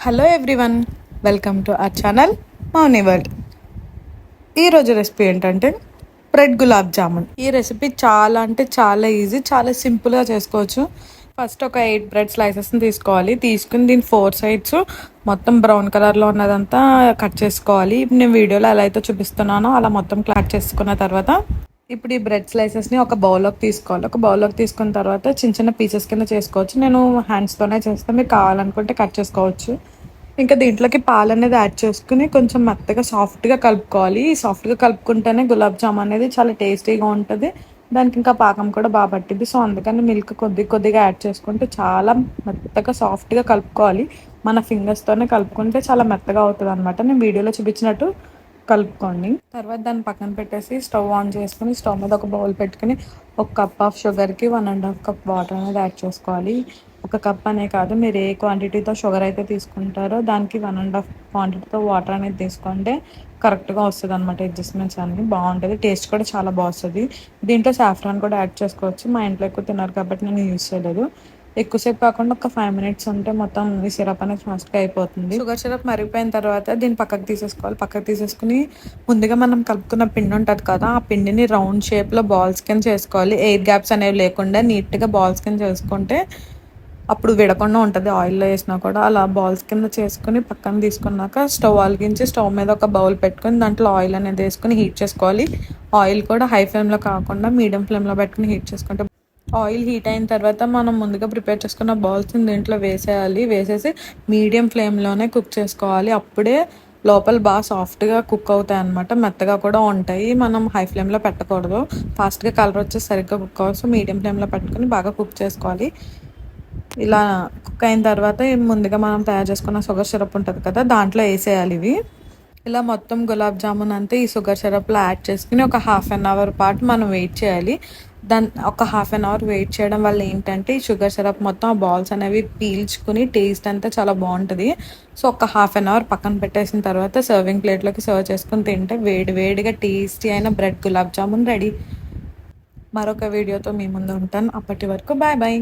Hello everyone, welcome to our channel Mouni world. ఈరోజు recipe ఏంటంటే bread gulab jamun. ఈ recipe చాలా అంటే చాలా ఈజీ, చాలా సింపుల్గా చేసుకోవచ్చు. ఫస్ట్ ఒక 8 బ్రెడ్ స్లైసెస్ని తీసుకోవాలి. తీసుకుని దీని 4 సైడ్స్ మొత్తం బ్రౌన్ కలర్లో ఉన్నదంతా కట్ చేసుకోవాలి. ఇప్పుడు నేను వీడియోలో ఎలా అయితే చూపిస్తున్నానో అలా మొత్తం కట్ చేసుకున్న తర్వాత ఇప్పుడు ఈ బ్రెడ్ స్లైసెస్ని ఒక బౌల్లోకి తీసుకోవాలి. ఒక బౌల్లోకి తీసుకున్న తర్వాత చిన్న చిన్న పీసెస్ కింద చేసుకోవచ్చు. నేను హ్యాండ్స్తోనే చేస్తాను, మీరు కావాలనుకుంటే కట్ చేసుకోవచ్చు. ఇంకా దీంట్లోకి పాలు అనేది యాడ్ చేసుకుని కొంచెం మెత్తగా సాఫ్ట్గా కలుపుకోవాలి. సాఫ్ట్గా కలుపుకుంటేనే గులాబ్ జామ్ అనేది చాలా టేస్టీగా ఉంటుంది. దానికి ఇంకా పాకం కూడా బాగా పట్టింది. సో అందుకని మిల్క్ కొద్దిగా యాడ్ చేసుకుంటే చాలా మెత్తగా సాఫ్ట్గా కలుపుకోవాలి. మన ఫింగర్స్తోనే కలుపుకుంటే చాలా మెత్తగా అవుతుంది అనమాట. నేను వీడియోలో చూపించినట్టు కలుపుకోండి. తర్వాత దాన్ని పక్కన పెట్టేసి స్టవ్ ఆన్ చేసుకుని స్టవ్ మీద ఒక బౌల్ పెట్టుకుని 1 కప్ ఆఫ్ షుగర్కి 1.5 కప్ వాటర్ అనేది యాడ్ చేసుకోవాలి. 1 కప్ అనే కాదు, మీరు ఏ క్వాంటిటీతో షుగర్ అయితే తీసుకుంటారో దానికి 1.5 క్వాంటిటీతో వాటర్ అనేది తీసుకుంటే కరెక్ట్గా వస్తుంది అనమాట. అడ్జస్ట్మెంట్స్ అన్నీ బాగుంటుంది, టేస్ట్ కూడా చాలా బాగుంటుంది. దీంట్లో సాఫ్రాన్ కూడా యాడ్ చేసుకోవచ్చు. మా ఇంట్లో ఎక్కువ తిన్నారు కాబట్టి నేను యూజ్ చేయలేదు. ఎక్కువసేపు కాకుండా ఒక 5 మినిట్స్ ఉంటే మొత్తం ఈ సిరప్ అనేది ఫాస్ట్గా అయిపోతుంది. షుగర్ సిరప్ మరిగిపోయిన తర్వాత దీన్ని పక్కకు తీసేసుకోవాలి. పక్కకు తీసేసుకుని ముందుగా మనం కలుపుకున్న పిండి ఉంటుంది కదా, ఆ పిండిని రౌండ్ షేప్లో బాల్స్ కింద చేసుకోవాలి. ఎయిర్ గ్యాప్స్ అనేవి లేకుండా నీట్గా బాల్స్ కింద చేసుకుంటే అప్పుడు విడకుండా ఉంటుంది. ఆయిల్లో వేసినా కూడా అలా బాల్స్ కింద చేసుకుని పక్కన తీసుకున్నాక స్టవ్ వెలిగించి స్టవ్ మీద ఒక బౌల్ పెట్టుకుని దాంట్లో ఆయిల్ అనేది వేసుకుని హీట్ చేసుకోవాలి. ఆయిల్ కూడా హై ఫ్లేమ్లో కాకుండా మీడియం ఫ్లేమ్లో పెట్టుకుని హీట్ చేసుకుంటే ఆయిల్ హీట్ అయిన తర్వాత మనం ముందుగా ప్రిపేర్ చేసుకున్న బాల్స్ని దీంట్లో వేసేయాలి. వేసేసి మీడియం ఫ్లేమ్లోనే కుక్ చేసుకోవాలి. అప్పుడే లోపల బాగా సాఫ్ట్గా కుక్ అవుతాయి అన్నమాట, మెత్తగా కూడా ఉంటాయి. మనం హై ఫ్లేమ్లో పెట్టకూడదు, ఫాస్ట్గా కలర్ వచ్చేసి సరిగ్గా కుక్ అవ్వచ్చు. సో మీడియం ఫ్లేమ్లో పెట్టుకుని బాగా కుక్ చేసుకోవాలి. ఇలా కుక్ అయిన తర్వాత ముందుగా మనం తయారు చేసుకున్న షుగర్ సిరప్ ఉంటుంది కదా, దాంట్లో వేసేయాలి ఇవి. ఇలా మొత్తం గులాబ్ జామున్ అంతా ఈ షుగర్ సిరప్లో యాడ్ చేసుకుని ఒక 1/2 అవర్ పాటు మనం వెయిట్ చేయాలి. ఒక 1/2 అవర్ వెయిట్ చేయడం వల్ల ఏంటంటే ఈ షుగర్ సిరప్ మొత్తం ఆ బాల్స్ అనేవి పీల్చుకుని టేస్ట్ అంతా చాలా బాగుంటుంది. సో ఒక 1/2 అవర్ పక్కన పెట్టేసిన తర్వాత సర్వింగ్ ప్లేట్లోకి సర్వ్ చేసుకుని తింటే వేడిగా టేస్టీ అయిన బ్రెడ్ గులాబ్ జామున్ రెడీ. మరొక వీడియోతో మీ ముందు ఉంటాను. అప్పటి వరకు బాయ్ బాయ్.